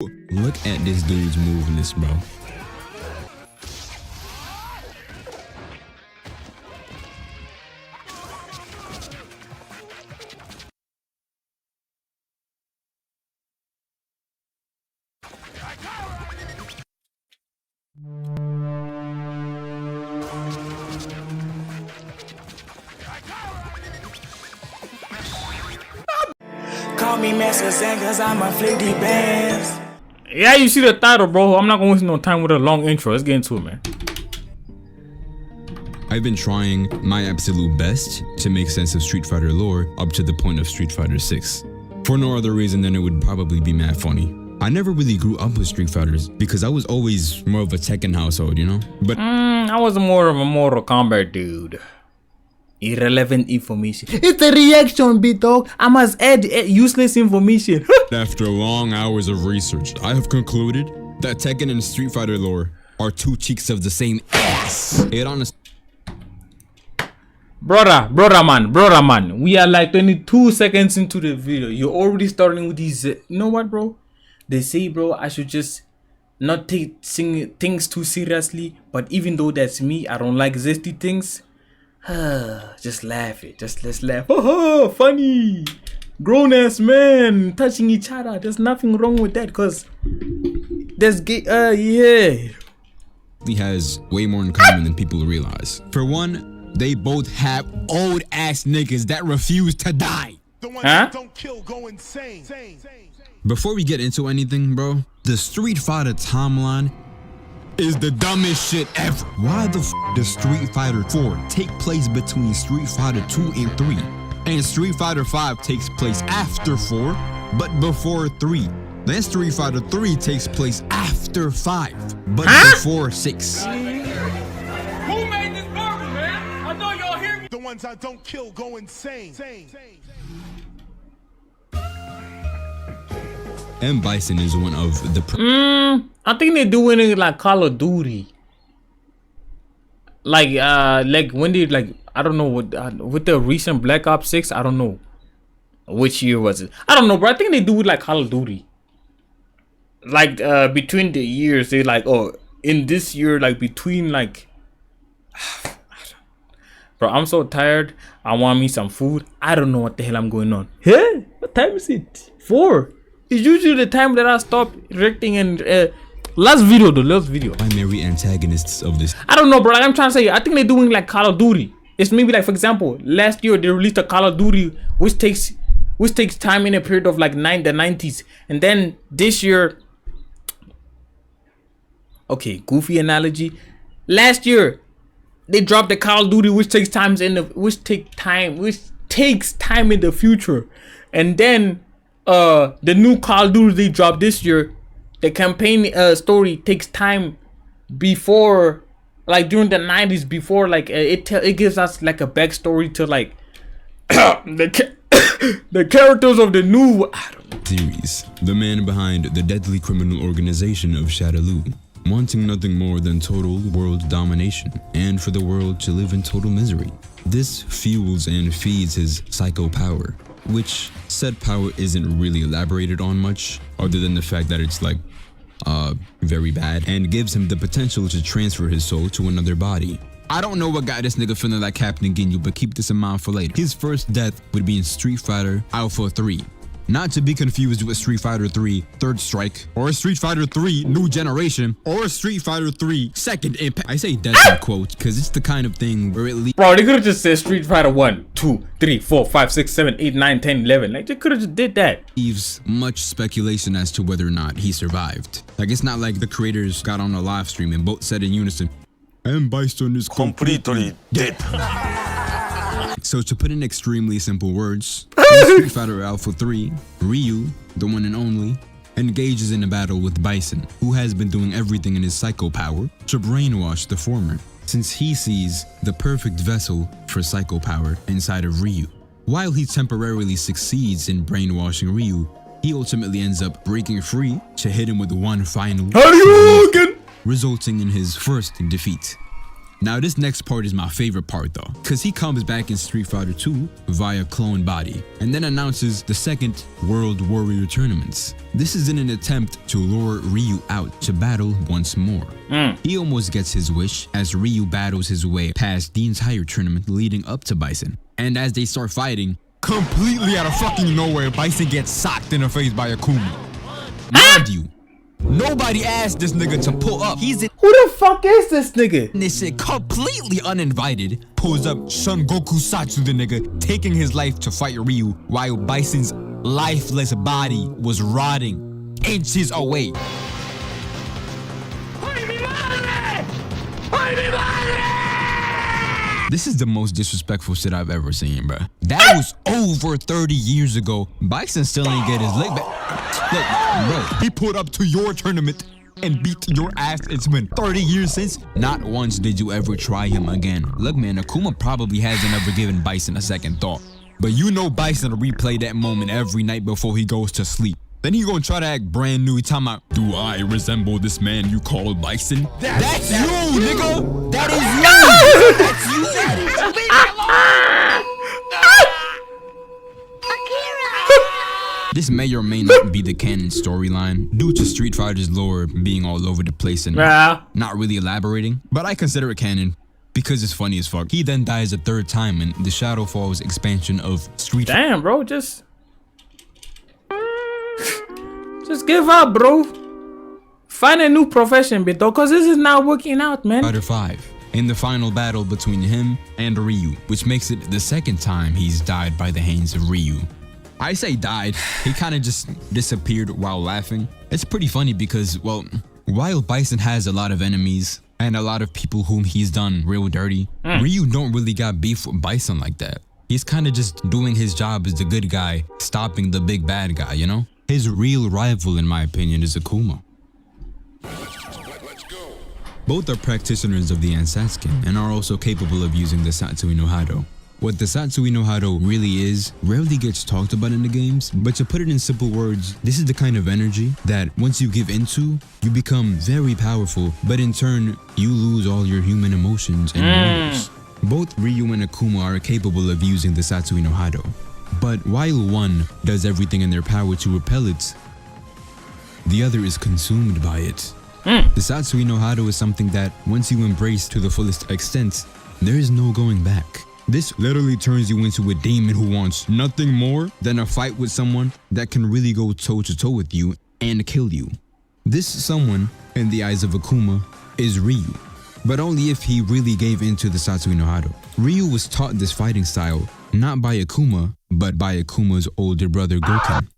Look at this dude's movements, bro. Call me Master Zen cause I'm a flicky bands. Yeah, you see the title, bro. I'm not gonna waste no time with a long intro. Let's get into it, man. I've been trying my absolute best to make sense of Street Fighter lore up to the point of Street Fighter 6. For no other reason than it would probably be mad funny. I never really grew up with Street Fighters because I was always more of a Tekken household, you know? But I was more of a Mortal Kombat dude. Irrelevant information. It's a reaction, bit dog. I must add useless information. after long hours of research, I have concluded that Tekken and Street Fighter lore are two cheeks of the same ass. It honestly. Brother man. We are like 22 seconds into the video. You're already starting with these. You know what, bro? They say, bro, I should just not take things too seriously. But even though that's me, I don't like zesty things. Just laugh it. Let's laugh. Oh, funny. Grown ass man touching each other. There's nothing wrong with that, cause there's yeah. He has way more in common than people realize. For one, they both have old ass niggas that refuse to die. The ones that don't kill go insane. Before we get into anything, bro, the Street Fighter timeline is the dumbest shit ever. Why the f does Street Fighter 4 take place between Street Fighter 2 and 3? And Street Fighter 5 takes place after 4, but before 3. Then Street Fighter 3 takes place after 5, but before 6. Who made this burger, man? I know y'all hear me. The ones that don't kill go insane. And Bison is one of the I think they're doing it like Call of Duty. Like when they I don't know what with the recent Black Ops 6. I don't know which year was it. I don't know, bro. I think they do it like Call of Duty. Like between the years, they like, oh, in this year, like between like. Bro, I'm so tired. I want me some food. I don't know what the hell I'm going on. Hey, what time is it? 4. It's usually the time that I stop reacting and last video. primary antagonists of this. I don't know, bro. Like I'm trying to say, I think they're doing like Call of Duty. It's maybe like, for example, last year they released a Call of Duty which takes time in a period of like the 90s, and then this year, okay, goofy analogy. Last year they dropped the Call of Duty which takes time in the future, and then the new Call of Duty they dropped this year, the campaign story takes time before, like during the 90s, before like it gives us like a backstory to like the characters of the new series. The man behind the deadly criminal organization of Shadaloo, wanting nothing more than total world domination and for the world to live in total misery. This fuels and feeds his psycho power, which said power isn't really elaborated on much other than the fact that it's like very bad and gives him the potential to transfer his soul to another body. I don't know what got this nigga feeling like Captain Ginyu, but keep this in mind for later. His first death would be in Street Fighter Alpha 3. Not to be confused with Street Fighter 3 Third Strike, or Street Fighter 3 New Generation, or Street Fighter 3 Second Impact. I say death in quotes because it's the kind of thing where it leads. Bro, they could have just said Street Fighter 1, 2, 3, 4, 5, 6, 7, 8, 9, 10, 11. Like, they could have just did that. Leaves much speculation as to whether or not he survived. Like, it's not like the creators got on a live stream and both said in unison, and Bison is completely dead. So to put in extremely simple words, in Street Fighter Alpha 3, Ryu, the one and only, engages in a battle with Bison, who has been doing everything in his psycho power to brainwash the former, since he sees the perfect vessel for psycho power inside of Ryu. While he temporarily succeeds in brainwashing Ryu, he ultimately ends up breaking free to hit him with one final, resulting in his first defeat. Now this next part is my favorite part though, cause he comes back in Street Fighter 2 via clone body and then announces the second World Warrior Tournaments. This is in an attempt to lure Ryu out to battle once more. He almost gets his wish as Ryu battles his way past the entire tournament leading up to Bison. And as they start fighting, completely out of fucking nowhere, Bison gets socked in the face by Akuma. Mind you, nobody asked this nigga to pull up. He's in Who the fuck is this nigga? this shit completely uninvited, pulls up Son Goku Satsu the nigga, taking his life to fight Ryu while Bison's lifeless body was rotting inches away. This is the most disrespectful shit I've ever seen, bro. That was over 30 years ago. Bison still ain't get his leg back. Look, bro, he pulled up to your tournament and beat your ass. It's been 30 years since. Not once did you ever try him again. Look, man, Akuma probably hasn't ever given Bison a second thought. But you know Bison will replay that moment every night before he goes to sleep. Then he gonna try to act brand new. He talking about, do I resemble this man you call Bison? That's you, nigga! That is you! That's you! This may or may not be the canon storyline, due to Street Fighter's lore being all over the place and not really elaborating, but I consider it canon because it's funny as fuck. He then dies a third time in the Shadow Falls expansion of Street Fighter. Damn, bro, just give up, bro. Find a new profession, Bito, cause this is not working out, man. Fighter 5 in the final battle between him and Ryu, which makes it the second time he's died by the hands of Ryu. I say died, he kind of just disappeared while laughing. It's pretty funny because, well, while Bison has a lot of enemies and a lot of people whom he's done real dirty, Ryu don't really got beef with Bison like that. He's kind of just doing his job as the good guy, stopping the big bad guy, you know? His real rival, in my opinion, is Akuma. Both are practitioners of the Ansatsuken and are also capable of using the satsui no hado. What the satsui no hado really is rarely gets talked about in the games, but to put it in simple words, this is the kind of energy that once you give into, you become very powerful, but in turn, you lose all your human emotions and motives. Both Ryu and Akuma are capable of using the satsui no hado. But while one does everything in their power to repel it, the other is consumed by it. The satsui no hado is something that once you embrace to the fullest extent, there is no going back. This literally turns you into a demon who wants nothing more than a fight with someone that can really go toe to toe with you and kill you. This someone, in the eyes of Akuma, is Ryu, but only if he really gave into the satsui no hado. Ryu was taught this fighting style not by Akuma, but by Akuma's older brother Goken.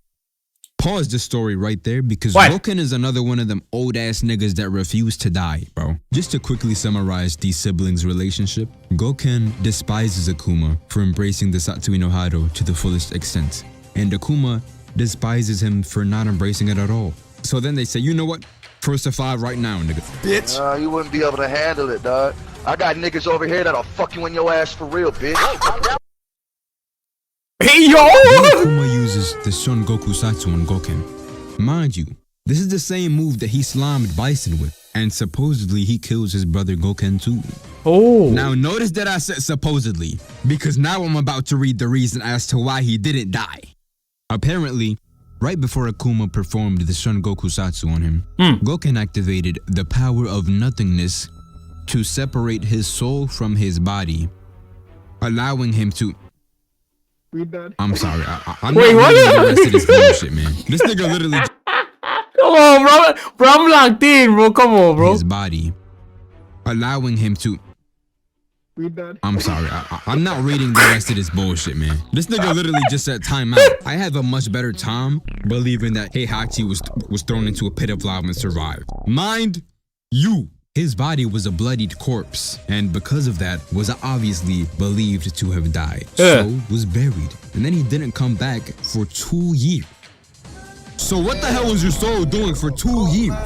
Pause the story right there because Goken is another one of them old ass niggas that refuse to die, bro. Just to quickly summarize these siblings' relationship, Goken despises Akuma for embracing the satsui no hado to the fullest extent, and Akuma despises him for not embracing it at all. So then they say, you know what? First to 5 right now, nigga. Bitch. You wouldn't be able to handle it, dog. I got niggas over here that'll fuck you in your ass for real, bitch. Hey, yo! Akuma uses the Son Goku Satsu on Goken. Mind you, this is the same move that he slammed Bison with, and supposedly he kills his brother Goken too. Oh. Now notice that I said supposedly, because now I'm about to read the reason as to why he didn't die. Apparently, right before Akuma performed the Son Goku Satsu on him, Goken activated the power of nothingness to separate his soul from his body, allowing him to... I'm sorry, I'm not reading the rest of this bullshit, man. This nigga literally... Come on, bro. Bro, I'm locked in, bro. Come on, bro. His body, allowing him to... I'm sorry, I'm not reading the rest of this bullshit, man. This nigga literally just said time out. I have a much better time believing that Heihachi was thrown into a pit of lava and survived. Mind you, his body was a bloodied corpse, and because of that, was obviously believed to have died. So was buried, and then he didn't come back for 2 years. So what the hell was your soul doing for 2 years?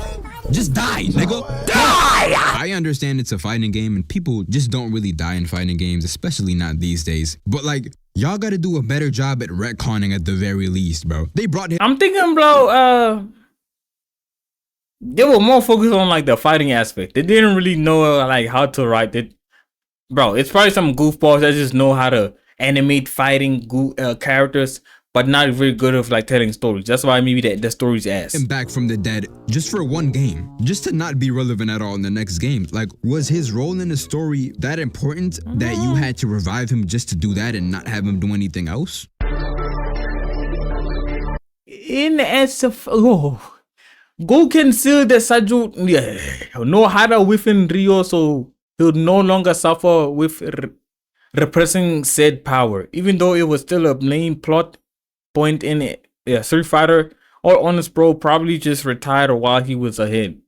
Just die, nigga. Die! I understand it's a fighting game and people just don't really die in fighting games, especially not these days. But like, y'all gotta do a better job at retconning at the very least, bro. They brought him. I'm thinking, bro, they were more focused on like the fighting aspect. They didn't really know like how to write it. Bro, it's probably some goofballs that just know how to animate fighting characters, but not very good of like telling stories. That's why maybe the story's ass. Him back from the dead just for one game, just to not be relevant at all in the next game. Like, was his role in the story that important that you had to revive him just to do that and not have him do anything else? In SF, Go can seal the Saju, no harder within Rio, so he would no longer suffer with repressing said power, even though it was still a main plot point in it. Yeah, Street Fighter or Honest Bro probably just retired while he was ahead.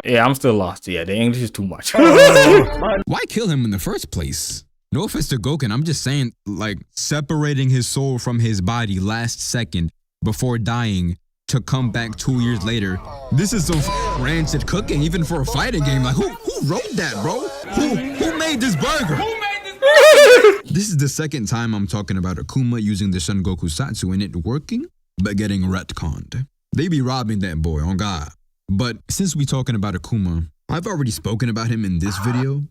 Yeah, I'm still lost. Yeah, the English is too much. Why kill him in the first place? No offense to Goken, I'm just saying, like, separating his soul from his body last second before dying to come back 2 years later. This is some rancid cooking, even for a fighting game. Like, who wrote that, bro? Who made this burger? This is the second time I'm talking about Akuma using the Son Goku Satsu and it working, but getting retconned. They be robbing that boy, on God. But since we talking about Akuma, I've already spoken about him in this video.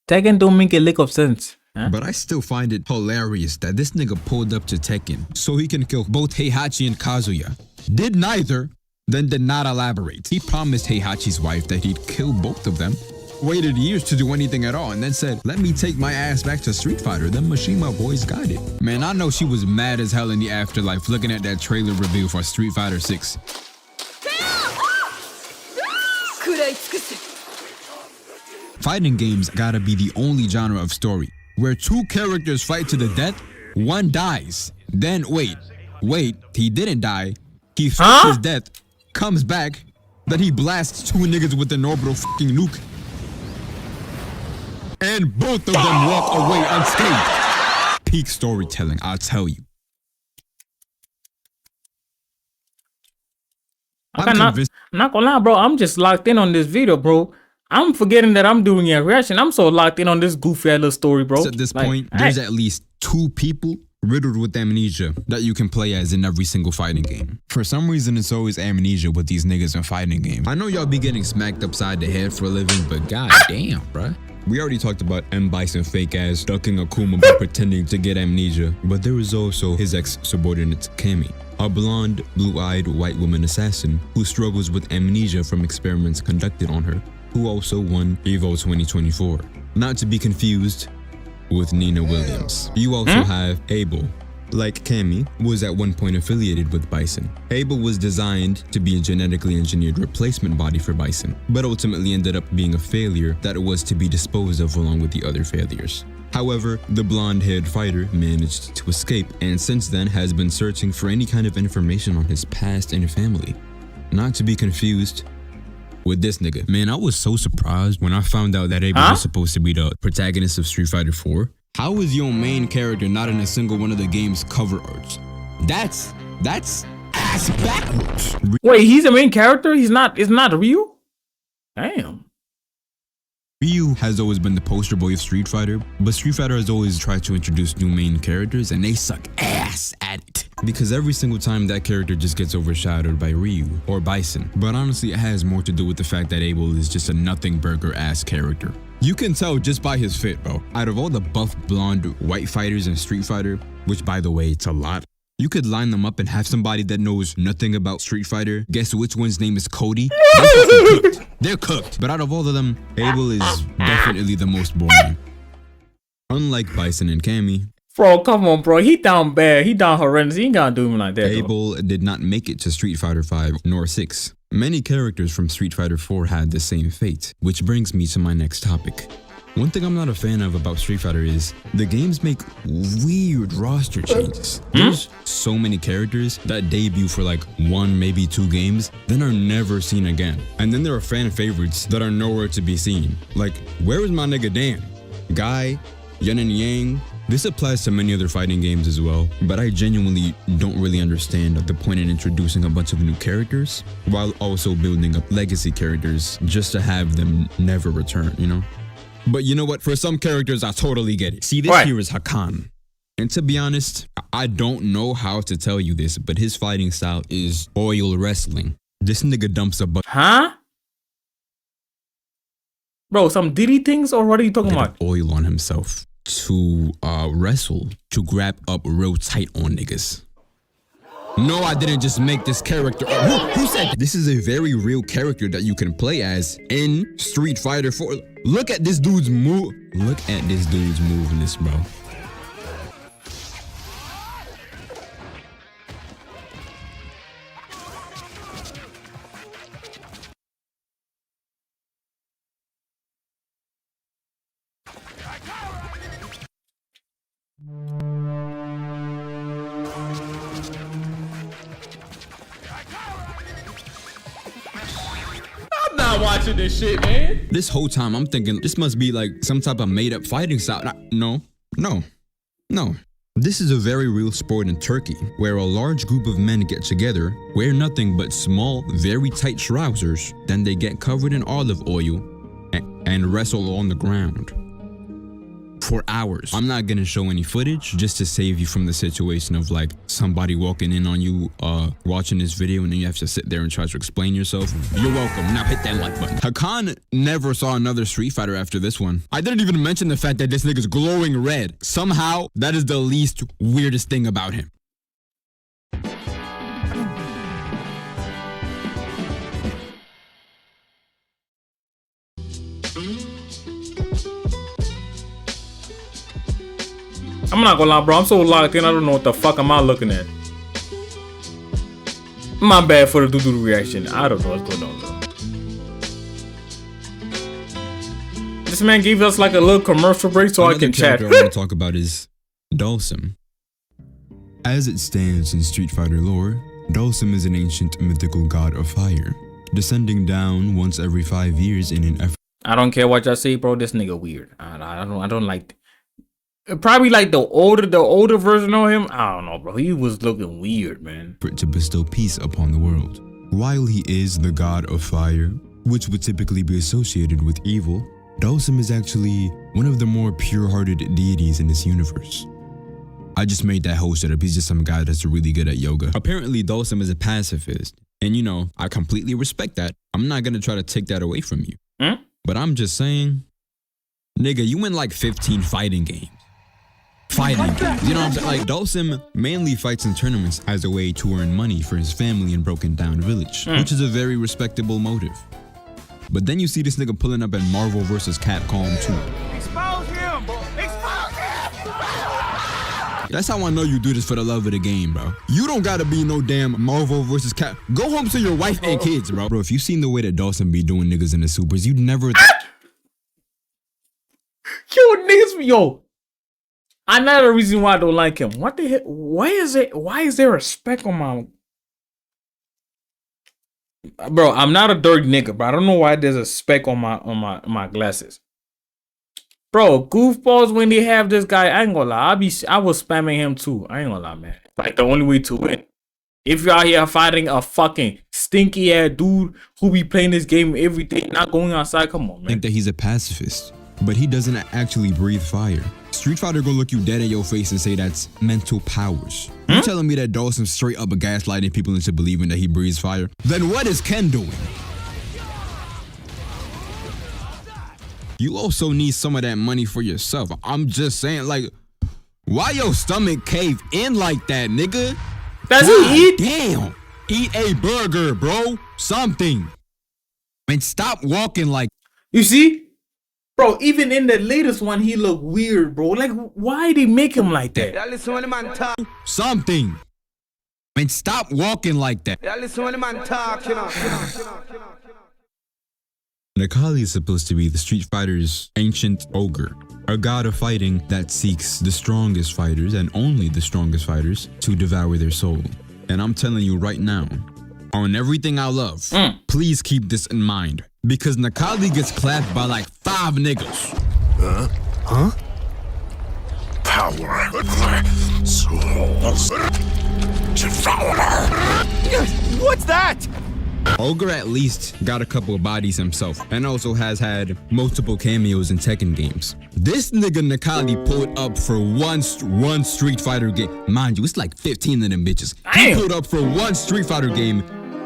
Tekken don't make a lick of sense. Huh? But I still find it hilarious that this nigga pulled up to Tekken so he can kill both Heihachi and Kazuya. Did neither, then did not elaborate. He promised Heihachi's wife that he'd kill both of them, waited years to do anything at all, and then said, let me take my ass back to Street Fighter. Then Mishima boys got it. Man, I know she was mad as hell in the afterlife looking at that trailer review for Street Fighter 6. Fighting games gotta be the only genre of story where two characters fight to the death, one dies, then wait, he didn't die, he fakes his death, comes back, then he blasts two niggas with an orbital fucking nuke, and both of them walk away unscathed. Peak storytelling, I'll tell you. I'm not gonna lie, bro. I'm just locked in on this video, bro. I'm forgetting that I'm doing a reaction. I'm so locked in on this goofy little story, bro. At this point, there's at least 2 people riddled with amnesia that you can play as in every single fighting game. For some reason, it's always amnesia with these niggas in fighting games. I know y'all be getting smacked upside the head for a living, but goddamn, bruh. We already talked about M. Bison fake ass ducking Akuma by pretending to get amnesia, but there was also his ex-subordinate Cammy, a blonde, blue-eyed white woman assassin who struggles with amnesia from experiments conducted on her, who also won EVO 2024. Not to be confused with Nina Williams. You also have Abel. Like Cammy, was at one point affiliated with Bison. Abel was designed to be a genetically engineered replacement body for Bison, but ultimately ended up being a failure that was to be disposed of along with the other failures. However, the blonde-haired fighter managed to escape and since then has been searching for any kind of information on his past and family. Not to be confused with this nigga. Man, I was so surprised when I found out that Abel was supposed to be the protagonist of Street Fighter 4. How is your main character not in a single one of the game's cover arts? That's ass backwards. Wait, he's the main character? It's not Ryu? Damn. Ryu has always been the poster boy of Street Fighter, but Street Fighter has always tried to introduce new main characters and they suck ass at it. Because every single time that character just gets overshadowed by Ryu or Bison. But honestly, it has more to do with the fact that Abel is just a nothing burger ass character. You can tell just by his fit, bro. Out of all the buff blonde white fighters in Street Fighter, which by the way, it's a lot, you could line them up and have somebody that knows nothing about Street Fighter. Guess which one's name is Cody? They're cooked. But out of all of them, Abel is definitely the most boring. Unlike Bison and Cammy, bro, come on, bro. He down bad. He down horrendous. He ain't gonna do him like that. Abel did not make it to Street Fighter 5 nor 6. Many characters from Street Fighter 4 had the same fate, which brings me to my next topic. One thing I'm not a fan of about Street Fighter is the games make weird roster changes. There's so many characters that debut for like 1, maybe 2 games, then are never seen again. And then there are fan favorites that are nowhere to be seen. Like, where is my nigga Dan? Guy, Yin and Yang. This applies to many other fighting games as well, but I genuinely don't really understand the point in introducing a bunch of new characters while also building up legacy characters just to have them never return, you know? But you know what? For some characters, I totally get it. See, this here is Hakan. And to be honest, I don't know how to tell you this, but his fighting style is oil wrestling. This nigga dumps a bunch. Bro, some Diddy things, or what are you talking about? Oil on himself to wrestle, to grab up real tight on niggas. No, I didn't just make this character up. Who said that? This is a very real character that you can play as in Street Fighter 4. Look at this dude's move. Look at this dude's moveness, bro. I'm not watching this shit, man. This whole time I'm thinking this must be like some type of made up fighting style. No. This is a very real sport in Turkey where a large group of men get together, wear nothing but small, very tight trousers, then they get covered in olive oil and wrestle on the ground for hours. I'm not gonna show any footage just to save you from the situation of like somebody walking in on you watching this video and then you have to sit there and try to explain yourself. You're welcome. Now hit that like button. Hakan never saw another Street Fighter after this one. I didn't even mention the fact that this nigga's glowing red. Somehow that is the least weirdest thing about him. I'm not gonna lie, bro. I'm so locked in. I don't know what the fuck am I looking at. My bad for the doo-doo reaction. I don't know what's going on, bro. This man gave us like a little commercial break so I can chat. Another character I want to talk about is Dhalsim. As it stands in Street Fighter lore, Dhalsim is an ancient mythical god of fire, descending down once every 5 years in an effort. I don't care what y'all say, bro. This nigga weird. I don't like. Probably like the older version of him. I don't know, bro. He was looking weird, man. To bestow peace upon the world. While he is the god of fire, which would typically be associated with evil, Dhalsim is actually one of the more pure-hearted deities in this universe. I just made that whole shit up. He's just some guy that's really good at yoga. Apparently, Dhalsim is a pacifist. And you know, I completely respect that. I'm not gonna try to take that away from you. But I'm just saying, nigga, you win like 15 fighting games. You know what I'm saying? Like, Dhalsim mainly fights in tournaments as a way to earn money for his family in Broken Down Village, which is a very respectable motive. But then you see this nigga pulling up at Marvel vs. Capcom 2. Expose him! Expose him! That's how I know you do this for the love of the game, bro. You don't gotta be no damn Marvel vs. Cap. Go home to your wife and kids, bro. Bro, if you seen the way that Dhalsim be doing niggas in the supers, you'd never... Yo. Another reason why I don't like him. What the hell? Why is there a speck on my... Bro, I'm not a dirty nigga, but I don't know why there's a speck on my glasses. Bro, goofballs when they have this guy, I ain't gonna lie. I was spamming him too. I ain't gonna lie, man. Like the only way to win. If you're out here fighting a fucking stinky ass dude who be playing this game every day, not going outside, come on, man. Think that he's a pacifist, but he doesn't actually breathe fire. Street Fighter gonna look you dead in your face and say that's mental powers. You telling me that Dhalsim straight up a gaslighting people into believing that he breathes fire? Then what is Ken doing? You also need some of that money for yourself. I'm just saying, like, why your stomach cave in like that, nigga? Does he eat? Damn. Eat a burger, bro. Something. And stop walking like... You see? Bro, even in the latest one, he looked weird, bro. Like, why they make him like that? Yeah, listen when the man talk. Something. And stop walking like that. Yeah, listen when the man talk, you know. Nakali is supposed to be the Street Fighter's ancient ogre, a god of fighting that seeks the strongest fighters and only the strongest fighters to devour their soul. And I'm telling you right now, on everything I love, please keep this in mind, because Nakali gets clapped by like 5 niggas. Huh? Power. What's that? Ogre at least got a couple of bodies himself and also has had multiple cameos in Tekken games. This nigga Nakali pulled up for one Street Fighter game. Mind you, it's like 15 of them bitches. He pulled up for one Street Fighter game,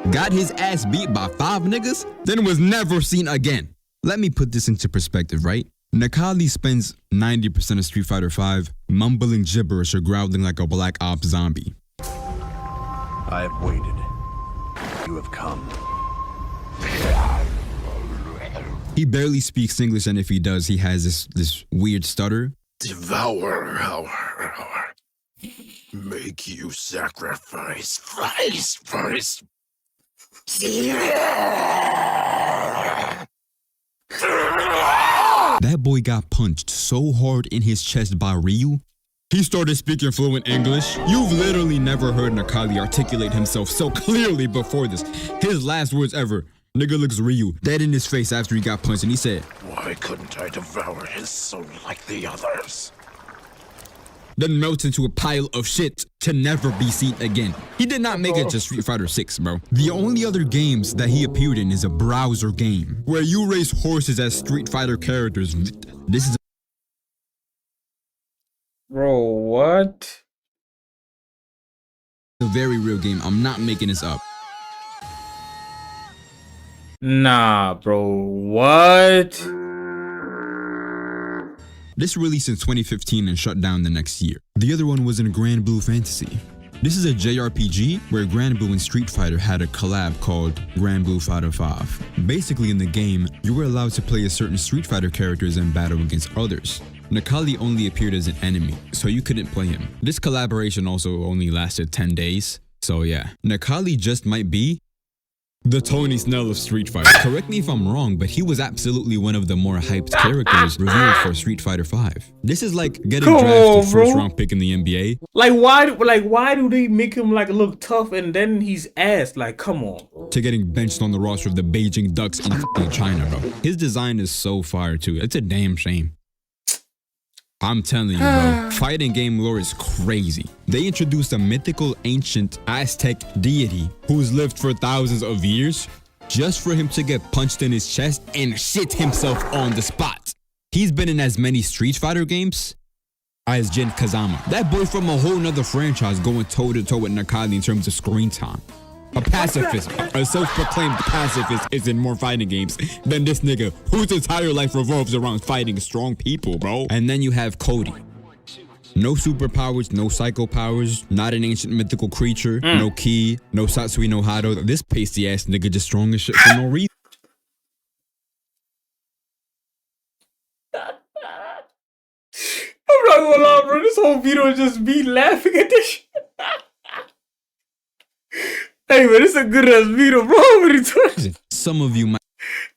got his ass beat by 5 niggas, then was never seen again. Let me put this into perspective, right? Nakali spends 90% of Street Fighter V mumbling gibberish or growling like a Black Ops zombie. I have waited. You have come. He barely speaks English, and if he does, he has this weird stutter. Devour. Make you sacrifice. First. That boy got punched so hard in his chest by Ryu, he started speaking fluent English. You've literally never heard Nakali articulate himself so clearly before this. His last words ever, nigga looks Ryu dead in his face after he got punched, and he said, Why couldn't I devour his soul like the others? then melts into a pile of shit to never be seen again. He did not make it to Street Fighter 6, bro. The only other games that he appeared in is a browser game where you race horses as Street Fighter characters. This is Bro, what? a very real game. I'm not making this up. Nah, bro, what? This released in 2015 and shut down the next year. The other one was in Grand Blue Fantasy. This is a JRPG where Grand Blue and Street Fighter had a collab called Grand Blue Fighter 5. Basically in the game, you were allowed to play as certain Street Fighter characters and battle against others. Nakali only appeared as an enemy, so you couldn't play him. This collaboration also only lasted 10 days, so yeah. Nakali just might be the Tony Snell of Street Fighter. Correct me if I'm wrong, but he was absolutely one of the more hyped characters revealed for Street Fighter 5. This is like getting drafted first round pick in the NBA. Like why do they make him like look tough and then he's ass? Like, come on, bro. To getting benched on the roster of the Beijing Ducks in China, bro. His design is so fire too. It's a damn shame. I'm telling you, bro, fighting game lore is crazy. They introduced a mythical ancient Aztec deity who's lived for thousands of years just for him to get punched in his chest and shit himself on the spot. He's been in as many Street Fighter games as Jin Kazama. That boy from a whole nother franchise going toe to toe with Nakali in terms of screen time. A pacifist, a self-proclaimed pacifist is in more fighting games than this nigga whose entire life revolves around fighting strong people, bro. And then you have Cody. No superpowers, no psycho powers, not an ancient mythical creature, no ki, no satsui, no hado. This pasty ass nigga just strong as shit for no reason. I'm not gonna lie, bro. This whole video is just me laughing at this shit. Hey, man, this is a good ass video, bro. What are you talking? Some of you might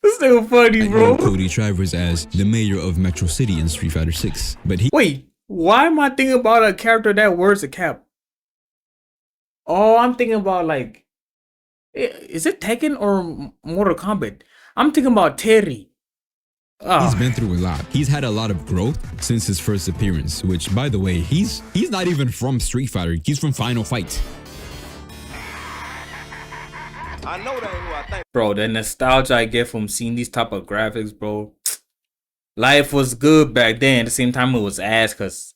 This nigga funny, know bro. Cody Travers as the mayor of Metro City in Street Fighter 6, but he Wait, why am I thinking about a character that wears a cap? Oh, I'm thinking about like, is it Tekken or Mortal Kombat? I'm thinking about Terry. He's been through a lot. He's had a lot of growth since his first appearance, which, by the way, he's not even from Street Fighter. He's from Final Fight. I know that ain't who I think. Bro, the nostalgia I get from seeing these type of graphics, bro. Life was good back then. At the same time, it was ass because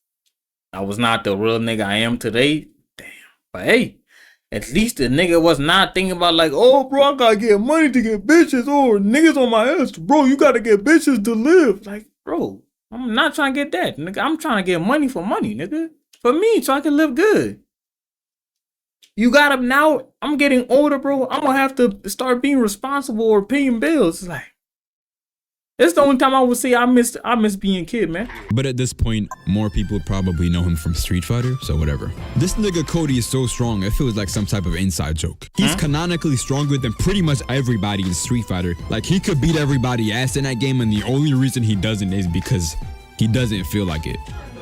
I was not the real nigga I am today. Damn. But hey, at least the nigga was not thinking about like, oh, bro, I gotta get money to get bitches or niggas on my ass. Bro, you gotta get bitches to live. Like, bro, I'm not trying to get that, nigga. I'm trying to get money for money, nigga. For me, so I can live good. You got up now. I'm getting older, bro. I'm gonna have to start being responsible or paying bills. It's like, it's the only time I would say I miss being a kid, man. But at this point, more people probably know him from Street Fighter, so whatever. This nigga Cody is so strong, it feels like some type of inside joke. He's canonically stronger than pretty much everybody in Street Fighter. Like, he could beat everybody ass in that game, and the only reason he doesn't is because he doesn't feel like it.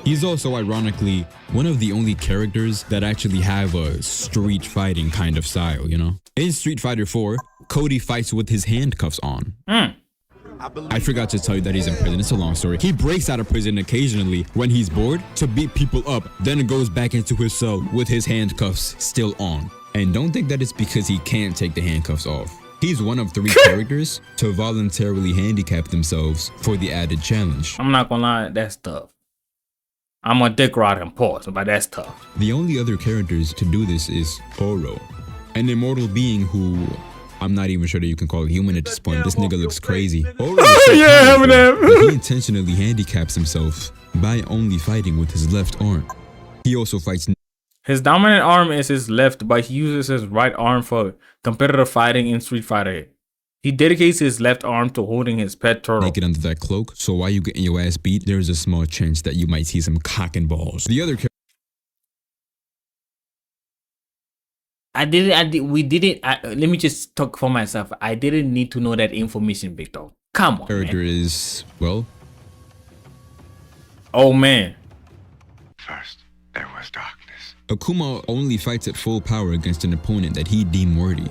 He's also, ironically, one of the only characters that actually have a street fighting kind of style, you know? In Street Fighter 4, Cody fights with his handcuffs on. I forgot to tell you that he's in prison. It's a long story. He breaks out of prison occasionally when he's bored to beat people up, then goes back into his cell with his handcuffs still on. And don't think that it's because he can't take the handcuffs off. He's one of 3 characters to voluntarily handicap themselves for the added challenge. I'm not gonna lie, that's tough. I'm a dick rod and pause, but that's tough. The only other characters to do this is Oro, an immortal being who I'm not even sure that you can call it human at this point. This nigga looks crazy. Yeah, Eminem. He intentionally handicaps himself by only fighting with his left arm. He also fights. His dominant arm is his left, but he uses his right arm for competitive fighting in Street Fighter. He dedicates his left arm to holding his pet turtle. Naked under that cloak, so while you getting your ass beat, there's a small chance that you might see some cock and balls. The other let me just talk for myself. I didn't need to know that information, Victor. Come on, character man. is, well... Oh, man. First, there was darkness. Akuma only fights at full power against an opponent that he deemed worthy.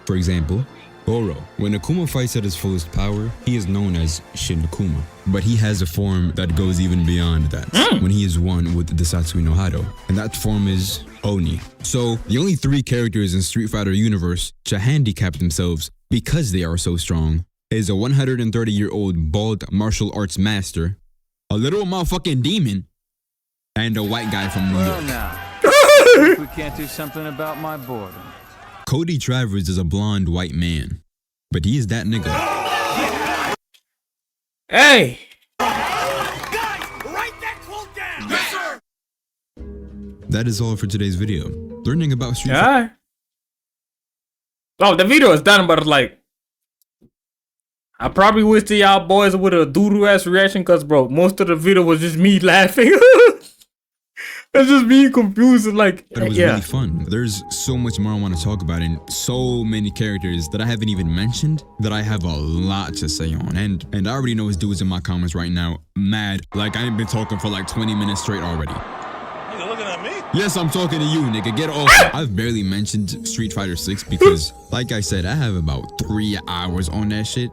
For example, Goro. When Akuma fights at his fullest power, he is known as Shin Akuma. But he has a form that goes even beyond that, when he is one with the Satsui no Hado. And that form is Oni. So, the only 3 characters in Street Fighter universe to handicap themselves because they are so strong is a 130-year-old bald martial arts master, a little motherfucking demon, and a white guy from New York. Now, if we can't do something about my boredom. Cody Travers is a blonde white man, but he is that nigga. Hey! Guys, write that quote down. Yes, sir. That is all for today's video. Learning about Street Fighter. Yeah. Oh, the video is done, but like, I probably wish to y'all boys with a doodoo ass reaction, cause bro, most of the video was just me laughing. It's just being confused and like, But it was really fun. There's so much more I want to talk about and so many characters that I haven't even mentioned that I have a lot to say on. And I already know his dudes in my comments right now mad. Like I ain't been talking for like 20 minutes straight already. Nigga looking at me? Yes, I'm talking to you, nigga. Get off. I've barely mentioned Street Fighter 6 because, like I said, I have about 3 hours on that shit.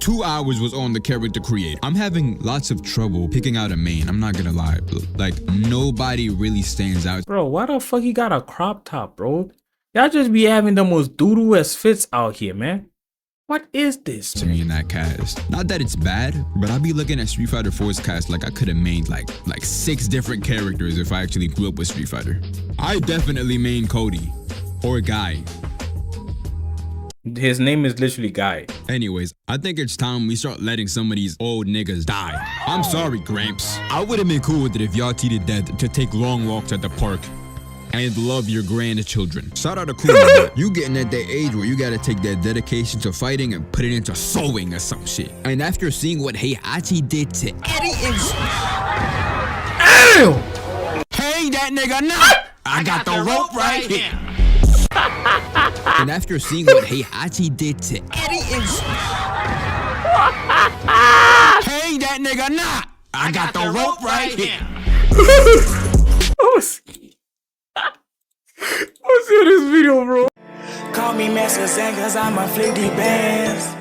2 hours was on the character create. I'm having lots of trouble picking out a main. I'm not gonna lie. Like, nobody really stands out. Bro, why the fuck he got a crop top, bro? Y'all just be having the most doodoo ass fits out here, man. What is this, to me in that cast. Not that it's bad, but I'll be looking at Street Fighter 4's cast like I could have made like 6 different characters if I actually grew up with Street Fighter. I definitely main Cody. Or Guy. His name is literally Guy. Anyways, I think it's time we start letting some of these old niggas die. I'm sorry, Gramps. I would have been cool with it if y'all cheated dead to take long walks at the park and love your grandchildren. Shout out to Cool. You getting at that age where you gotta take that dedication to fighting and put it into sewing or some shit. And after seeing what Heihachi did to Eddie and... Ew! Hey, that nigga, nah! I got the rope right here. And after seeing what Heihachi did to Eddie and... Hey, that nigga, nah! I got the rope right here. What's in this video, bro? Call me Master Zen, cause I'm a flick the bands.